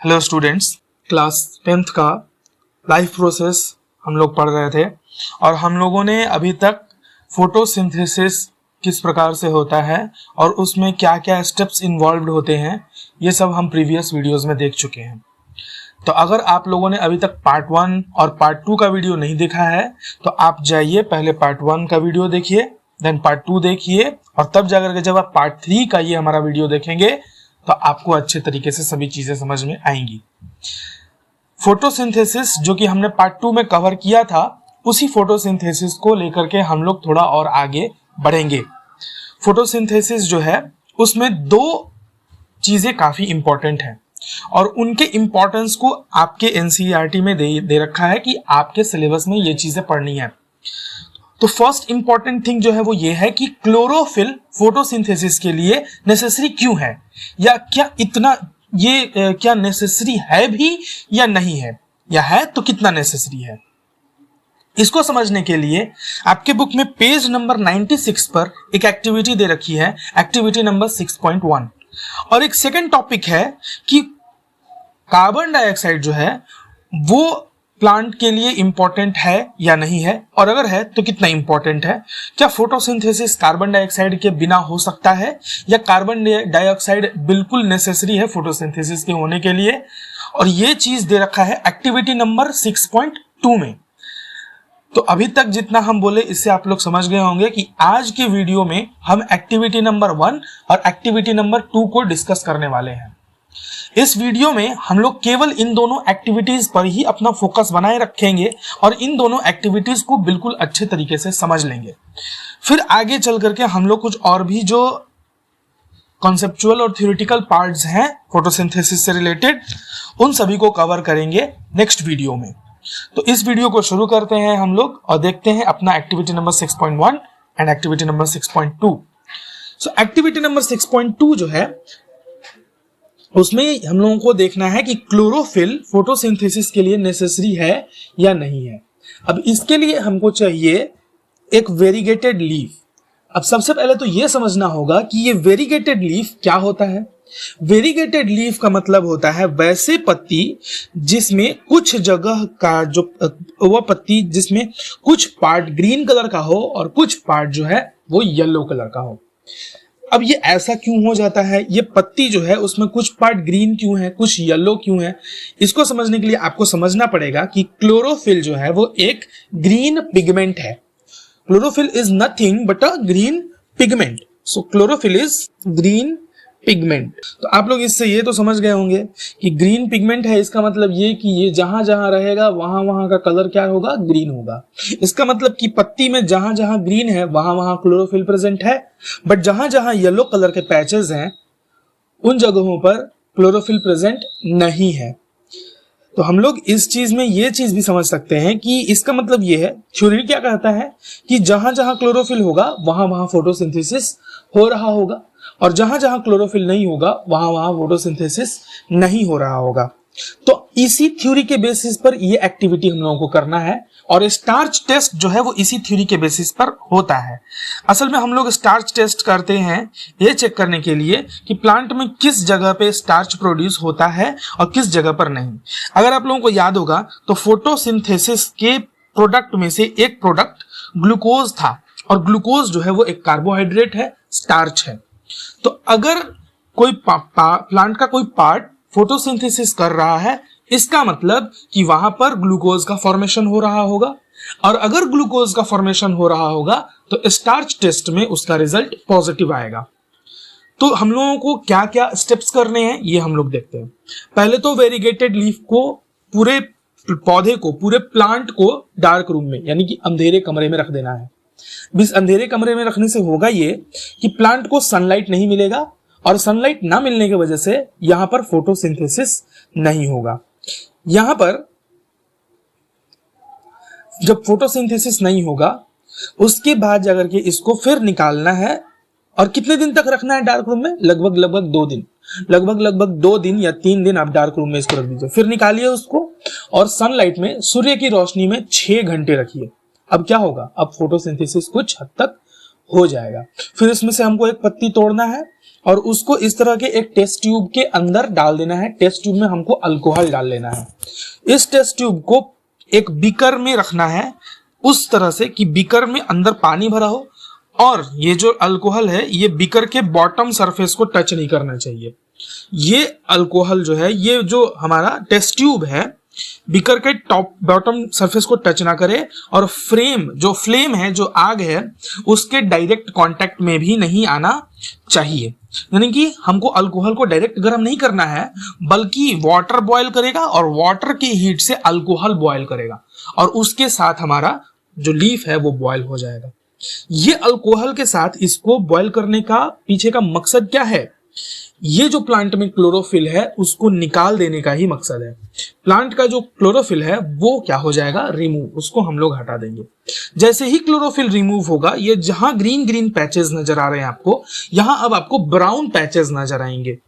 Hello students, class 10th का life process हम लोग पढ़ रहे थे और हम लोगों ने अभी तक फोटोसिंथेसिस किस प्रकार से होता है और उसमें क्या क्या स्टेप्स इन्वॉल्व्ड होते हैं ये सब हम प्रीवियस वीडियोस में देख चुके हैं। तो अगर आप लोगों ने अभी तक पार्ट 1 और पार्ट 2 का वीडियो नहीं देखा है तो आप जाइए, पहले पार्ट 1 का वीडियो देखिए, देन पार्ट 2 देखिए और तब जाकर के जब आप पार्ट 3 का ये हमारा वीडियो देखेंगे तो आपको अच्छे तरीके से सभी चीजें समझ में आएंगी। फोटोसिंथेसिस जो कि हमने पार्ट 2 में कवर किया था, उसी फोटोसिंथेसिस को लेकर के हम लोग थोड़ा और आगे बढ़ेंगे। फोटोसिंथेसिस जो है उसमें दो चीजें काफी इंपॉर्टेंट हैं और उनके इंपॉर्टेंस को आपके एनसीईआरटी में दे रखा है कि आपके सिलेबस में ये चीजें पढ़नी है। तो फर्स्ट इंपॉर्टेंट थिंग जो है वो ये है कि क्लोरोफिल फोटोसिंथेसिस के लिए नेसेसरी क्यों है, या क्या इतना ये क्या नेसेसरी है भी या नहीं है, या है तो कितना नेसेसरी है। इसको समझने के लिए आपके बुक में पेज नंबर 96 पर एक एक्टिविटी दे रखी है, एक्टिविटी नंबर 6.1, और एक सेकंड टॉपिक है कि कार्बन डाइऑक्साइड जो है वो प्लांट के लिए इंपॉर्टेंट है या नहीं है, और अगर है तो कितना इंपॉर्टेंट है। क्या फोटोसिंथेसिस कार्बन डाइऑक्साइड के बिना हो सकता है या कार्बन डाइऑक्साइड बिल्कुल नेसेसरी है फोटोसिंथेसिस के होने के लिए, और ये चीज दे रखा है एक्टिविटी नंबर 6.2 में। तो अभी तक जितना हम बोले इससे आप लोग समझ गए होंगे कि आज के वीडियो में हम एक्टिविटी नंबर 1 और एक्टिविटी नंबर 2 को डिस्कस करने वाले हैं। इस वीडियो में हम लोग केवल इन दोनों एक्टिविटीज पर ही अपना फोकस बनाए रखेंगे और इन दोनों एक्टिविटीज को बिल्कुल अच्छे तरीके से समझ लेंगे। फिर आगे चल करके हम लोग कुछ और भी जो कॉन्सेप्चुअल और थ्योरेटिकल पार्ट्स हैं फोटोसिंथेसिस से रिलेटेड, उन सभी को कवर करेंगे नेक्स्ट वीडियो में। तो इस वीडियो को शुरू करते हैं हम लोग और देखते हैं अपना activity number 6.1 and activity number 6.2। So activity number 6.2 जो है उसमें हम लोगों को देखना है कि क्लोरोफिल फोटोसिंथेसिस के लिए नेसेसरी है या नहीं है। अब इसके लिए हमको चाहिए एक वेरीगेटेड लीफ। अब सबसे पहले तो यह समझना होगा कि ये वेरीगेटेड लीफ क्या होता है। वेरीगेटेड लीफ का मतलब होता है वैसे पत्ती जिसमें कुछ जगह का जो वह पत्ती जिसमें कुछ पार्ट ग्रीन कलर का हो और कुछ पार्ट जो है वो येलो कलर का हो। अब ये ऐसा क्यों हो जाता है, ये पत्ती जो है उसमें कुछ पार्ट ग्रीन क्यों है, कुछ येलो क्यों है, इसको समझने के लिए आपको समझना पड़ेगा कि क्लोरोफिल जो है वो एक ग्रीन पिगमेंट है। Chlorophyll is nothing but a green pigment. So chlorophyll is green pigment. तो आप लोग इससे ये तो समझ गए होंगे कि ग्रीन पिगमेंट है, इसका मतलब ये कि ये जहां जहां रहेगा वहां वहां का कलर क्या होगा, ग्रीन होगा। इसका मतलब कि पत्ती में जहां जहां ग्रीन है वहां वहां क्लोरोफिल प्रेजेंट है, बट जहां जहां येलो कलर के पैचेस हैं उन जगहों पर क्लोरोफिल प्रेजेंट नहीं है। तो हम लोग इस चीज में ये चीज भी समझ सकते हैं कि इसका मतलब ये है, थ्योरी क्या कहता है कि जहां जहां क्लोरोफिल होगा वहां वहां फोटोसिंथेसिस हो रहा होगा, और जहां जहां क्लोरोफिल नहीं होगा वहां वहां फोटोसिंथेसिस नहीं हो रहा होगा। तो इसी थ्योरी के बेसिस पर ये एक्टिविटी हम लोगों को करना है, और स्टार्च टेस्ट जो है वो इसी थ्योरी के बेसिस पर होता है। असल में हम लोग स्टार्च टेस्ट करते हैं ये चेक करने के लिए कि प्लांट में किस जगह पे स्टार्च प्रोड्यूस होता है और किस जगह पर नहीं। अगर आप लोगों को याद होगा तो फोटोसिंथेसिस के प्रोडक्ट में से एक प्रोडक्ट ग्लूकोज था, और ग्लूकोज जो है वो एक कार्बोहाइड्रेट है, स्टार्च है। तो अगर कोई प्लांट का कोई पार्ट फोटोसिंथेसिस कर रहा है, इसका मतलब कि वहां पर ग्लूकोज का फॉर्मेशन हो रहा होगा, और अगर ग्लूकोज का फॉर्मेशन हो रहा होगा तो स्टार्च टेस्ट में उसका रिजल्ट पॉजिटिव आएगा। तो हम लोगों को क्या क्या स्टेप्स करने हैं ये हम लोग देखते हैं। पहले तो वेरीगेटेड लीफ को, पूरे पौधे को, पूरे प्लांट को डार्क रूम में यानी कि अंधेरे कमरे में रख देना है। इस अंधेरे कमरे में रखने से होगा ये कि प्लांट को सनलाइट नहीं मिलेगा, और सनलाइट ना मिलने की वजह से यहां पर फोटोसिंथेसिस नहीं होगा। यहां पर जब फोटोसिंथेसिस नहीं होगा उसके बाद जाकर के इसको फिर निकालना है, और कितने दिन तक रखना है डार्क रूम में, लगभग 2 दिन, लगभग 2 दिन या 3 दिन आप डार्क रूम में इसको रख दीजिए। फिर निकालिए उसको और सनलाइट में, सूर्य की रोशनी में 6 घंटे रखिए। अब क्या होगा, अब फोटोसिंथेसिस कुछ हद तक हो जाएगा। फिर इसमें से हमको एक पत्ती तोड़ना है और उसको इस तरह के एक टेस्ट ट्यूब के अंदर डाल देना है। टेस्ट ट्यूब में हमको अल्कोहल डाल लेना है। इस टेस्ट ट्यूब को एक बीकर में रखना है उस तरह से कि बीकर में अंदर पानी भरा हो और ये जो अल्कोहल है ये बीकर के बॉटम सरफेस को टच नहीं करना चाहिए। ये अल्कोहल जो है, ये जो हमारा टेस्ट ट्यूब है, बीकर के टॉप बॉटम सरफेस को टच ना करे और फ्लेम है, जो आग है, उसके डायरेक्ट कांटेक्ट में भी नहीं आना चाहिए। यानी कि हमको अल्कोहल को डायरेक्ट गर्म नहीं करना है, बल्कि वाटर बॉयल करेगा और वाटर की हीट से अल्कोहल बॉयल करेगा और उसके साथ हमारा जो लीफ है वो बॉयल हो जाएगा। ये अल्कोहल के साथ इसको बॉयल करने का पीछे का मकसद क्या है? ये जो प्लांट में क्लोरोफिल है उसको निकाल देने का ही मकसद है। प्लांट का जो क्लोरोफिल है वो क्या हो जाएगा? रिमूव, उसको हम लोग हटा देंगे। जैसे ही क्लोरोफिल रिमूव होगा, ये जहां ग्रीन ग्रीन पैचेस नजर आ रहे हैं आपको, यहां अब आपको ब्राउन पैचेस नजर आएंगे।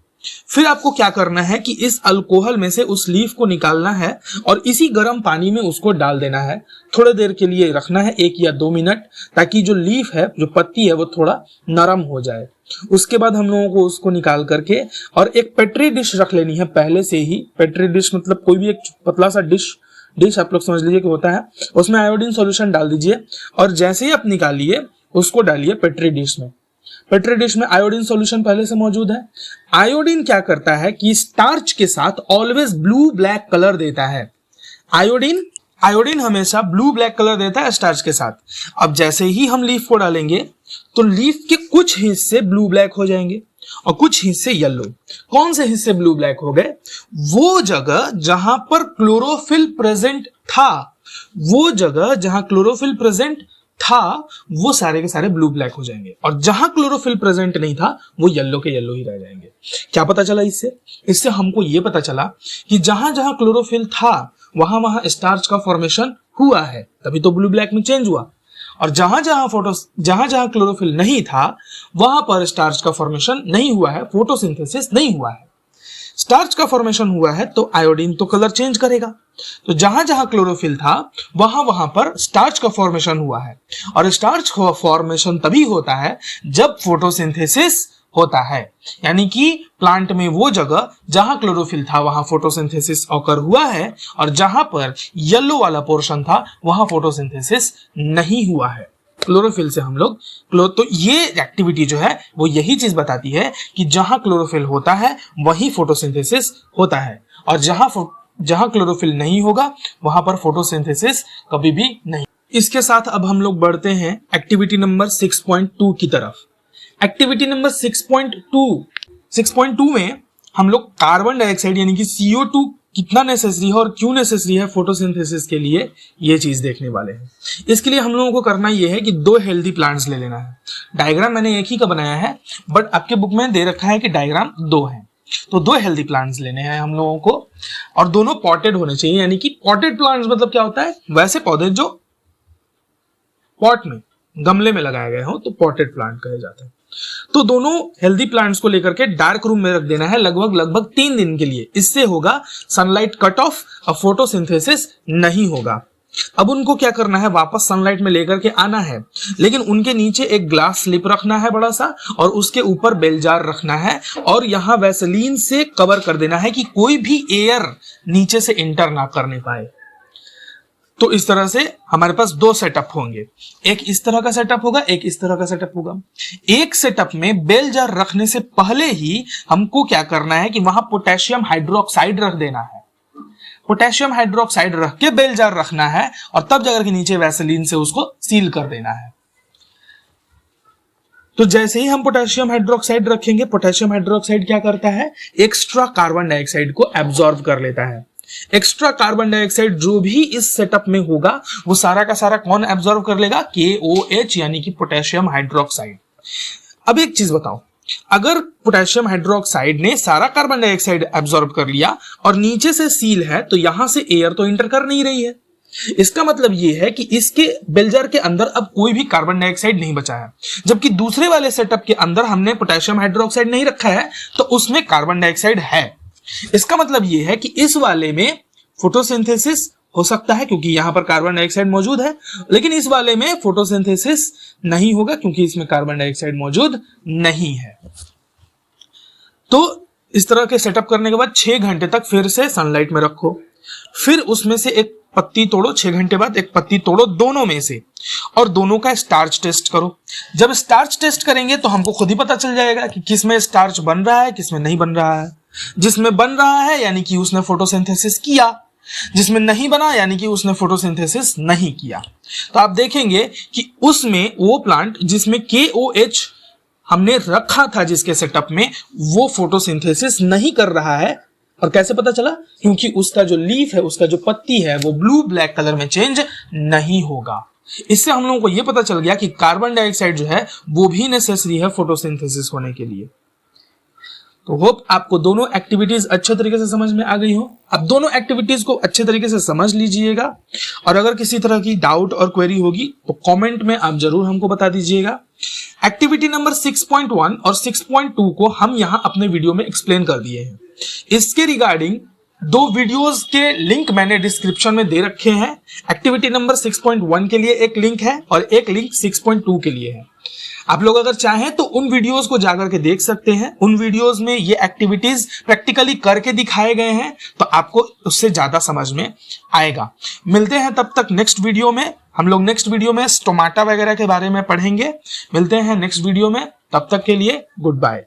फिर आपको क्या करना है कि इस अल्कोहल में से उस लीफ को निकालना है और इसी गर्म पानी में उसको डाल देना है। थोड़ी देर के लिए रखना है, 1 या 2 मिनट, ताकि जो लीफ है, जो पत्ती है, वो थोड़ा नरम हो जाए। उसके बाद हम लोगों को उसको निकाल करके और एक पेट्री डिश रख लेनी है पहले से ही। पेट्री डिश मतलब कोई भी एक पतला सा डिश आप लोग समझ लीजिए कि होता है, उसमें आयोडीन सॉल्यूशन डाल दीजिए और जैसे ही आप निकालिए उसको डालिए पेट्री डिश में। पेट्री डिश में आयोडीन सॉल्यूशन पहले से मौजूद है। आयोडीन क्या करता है कि स्टार्च के साथ ऑलवेज ब्लू ब्लैक कलर देता है। आयोडीन हमेशा ब्लू ब्लैक कलर देता है स्टार्च के साथ। अब जैसे ही हम लीफ को डालेंगे तो लीफ के कुछ हिस्से ब्लू ब्लैक हो जाएंगे और कुछ हिस्से येलो। कौन से हिस्से ब्लू ब्लैक हो गए? वो जगह जहां पर क्लोरोफिल प्रेजेंट था, वो जगह जहां क्लोरोफिल प्रेजेंट था वो सारे के सारे ब्लू ब्लैक हो जाएंगे और जहां क्लोरोफिल प्रेजेंट नहीं था वो येलो के येलो ही रह जाएंगे। क्या पता चला इससे हमको ये पता चला कि जहां जहां क्लोरोफिल था वहां वहां स्टार्च का फॉर्मेशन हुआ है, तभी तो ब्लू ब्लैक में चेंज हुआ। और जहां जहां क्लोरोफिल नहीं था वहां पर स्टार्च का फॉर्मेशन नहीं हुआ है, फोटोसिंथेसिस नहीं हुआ है। स्टार्च का फॉर्मेशन हुआ है तो आयोडीन तो कलर चेंज करेगा। तो जहां जहां क्लोरोफिल था वहां वहां पर स्टार्च का फॉर्मेशन हुआ है और स्टार्च का फॉर्मेशन तभी होता है जब फोटोसिंथेसिस होता है। यानी कि प्लांट में वो जगह जहां क्लोरोफिल था वहां फोटोसिंथेसिस ऑकर हुआ है और जहां पर येलो वाला पोर्शन था वहां फोटोसिंथेसिस नहीं हुआ है। क्लोरोफिल से हम लोग तो ये एक्टिविटी जो है वो यही चीज बताती है कि जहां क्लोरोफिल होता है वहीं फोटोसिंथेसिस होता है और जहां क्लोरोफिल नहीं होगा वहां पर फोटोसिंथेसिस कभी भी नहीं। इसके साथ अब हम लोग बढ़ते हैं एक्टिविटी नंबर 6.2 की तरफ। एक्टिविटी नंबर 6.2 में हम लोग कार्बन डाइऑक्साइड यानी कि CO2 कितना नेसेसरी है और क्यों नेसेसरी है फोटोसिंथेसिस के लिए, ये चीज देखने वाले हैं। इसके लिए हम लोगों को करना ये है कि 2 हेल्दी प्लांट्स ले लेना है। डायग्राम मैंने एक ही का बनाया है बट आपके बुक में दे रखा है कि डायग्राम 2 है, तो 2 हेल्दी प्लांट्स लेने हैं हम लोगों को और दोनों पॉटेड होने चाहिए। यानी कि पॉटेड प्लांट्स मतलब क्या होता है? वैसे पौधे जो पॉट में, गमले में लगाए गए हो तो पॉटेड प्लांट कहे जाते हैं। तो दोनों हेल्दी प्लांट्स को लेकर के डार्क रूम में रख देना है लगभग 3 दिन के लिए। इससे होगा सनलाइट कट ऑफ और फोटोसिंथेसिस नहीं होगा। अब उनको क्या करना है? वापस सनलाइट में लेकर के आना है, लेकिन उनके नीचे एक ग्लास स्लिप रखना है बड़ा सा और उसके ऊपर बेल जार रखना है और यहां वैसलीन से कवर कर देना है कि कोई भी एयर नीचे से एंटर ना करने पाए। तो इस तरह से हमारे पास 2 सेटअप होंगे, एक इस तरह का सेटअप होगा, एक इस तरह का सेटअप होगा। एक सेटअप में बेल जार रखने से पहले ही हमको क्या करना है कि वहां पोटेशियम हाइड्रोक्साइड रख देना है। पोटेशियम हाइड्रोक्साइड रख के बेल जार रखना है और तब जाकर के नीचे वैसलीन से उसको सील कर देना है। तो जैसे ही हम पोटेशियम हाइड्रोक्साइड रखेंगे, पोटेशियम हाइड्रोक्साइड क्या करता है? एक्स्ट्रा कार्बन डाइऑक्साइड को एब्जॉर्ब कर लेता है। एक्स्ट्रा कार्बन डाइऑक्साइड जो भी इस सेटअप में होगा वो सारा का सारा कौन एब्जॉर्ब कर लेगा? KOH यानी कि पोटेशियम हाइड्रोक्साइड। अब एक चीज बताओ, अगर पोटेशियम हाइड्रोक्साइड ने सारा कार्बन डाइऑक्साइड एब्जॉर्ब कर लिया और नीचे से सील है तो यहां से एयर तो इंटर कर नहीं रही है, इसका मतलब यह है कि इसके बेल जार के अंदर अब कोई भी कार्बन डाइऑक्साइड नहीं बचा है। जबकि दूसरे वाले सेटअप के अंदर हमने पोटेशियम हाइड्रोक्साइड नहीं रखा है तो उसमें कार्बन डाइऑक्साइड है। इसका मतलब यह है कि इस वाले में फोटोसिंथेसिस हो सकता है क्योंकि यहाँ पर कार्बन डाइऑक्साइड मौजूद है, लेकिन इस वाले में फोटोसिंथेसिस नहीं होगा क्योंकि इसमें कार्बन डाइऑक्साइड मौजूद नहीं है। तो इस तरह के सेटअप करने के बाद 6 घंटे तक फिर से सनलाइट में रखो, फिर उसमें से एक पत्ती तोड़ो, 6 घंटे बाद एक पत्ती तोड़ो दोनों में से, और दोनों का स्टार्च टेस्ट करो। जब स्टार्च टेस्ट करेंगे तो हमको खुद ही पता चल जाएगा कि किसमें स्टार्च बन रहा है, किसमें नहीं बन रहा है। जिसमें बन रहा है यानी कि उसने फोटोसिंथेसिस किया, जिसमें नहीं बना यानी कि उसने फोटोसिंथेसिस नहीं किया। तो आप देखेंगे कि उसमें वो प्लांट जिसमें KOH हमने रखा था जिसके सेटअप में, वो फोटोसिंथेसिस नहीं कर रहा है। और कैसे पता चला? क्योंकि उसका जो लीफ है, उसका जो पत्ती है, वो ब्लू ब्लैक कलर में चेंज नहीं होगा। इससे हम लोगों को यह पता चल गया कि कार्बन डाइऑक्साइड जो है वो भी नेसेसरी है फोटोसिंथेसिस होने के लिए। तो होप आपको दोनों एक्टिविटीज अच्छे तरीके से समझ में आ गई हो। आप दोनों एक्टिविटीज को अच्छे तरीके से समझ लीजिएगा, और अगर किसी तरह की डाउट और क्वेरी होगी तो कमेंट में आप जरूर हमको बता दीजिएगा। एक्टिविटी नंबर 6.1 और 6.2 को हम यहां अपने वीडियो में एक्सप्लेन कर दिए हैं। इसके रिगार्डिंग 2 वीडियोस के लिंक मैंने डिस्क्रिप्शन में दे रखे हैं। एक्टिविटी नंबर 6.1 के लिए एक लिंक है और एक लिंक 6.2 के लिए है। आप लोग अगर चाहें तो उन वीडियोस को जाकर के देख सकते हैं। उन वीडियोस में ये एक्टिविटीज प्रैक्टिकली करके दिखाए गए हैं, तो आपको उससे ज्यादा समझ में आएगा। मिलते हैं तब तक नेक्स्ट वीडियो में। हम लोग नेक्स्ट वीडियो में स्टोमाटा वगैरह के बारे में पढ़ेंगे। मिलते हैं नेक्स्ट वीडियो में, तब तक के लिए गुड बाय।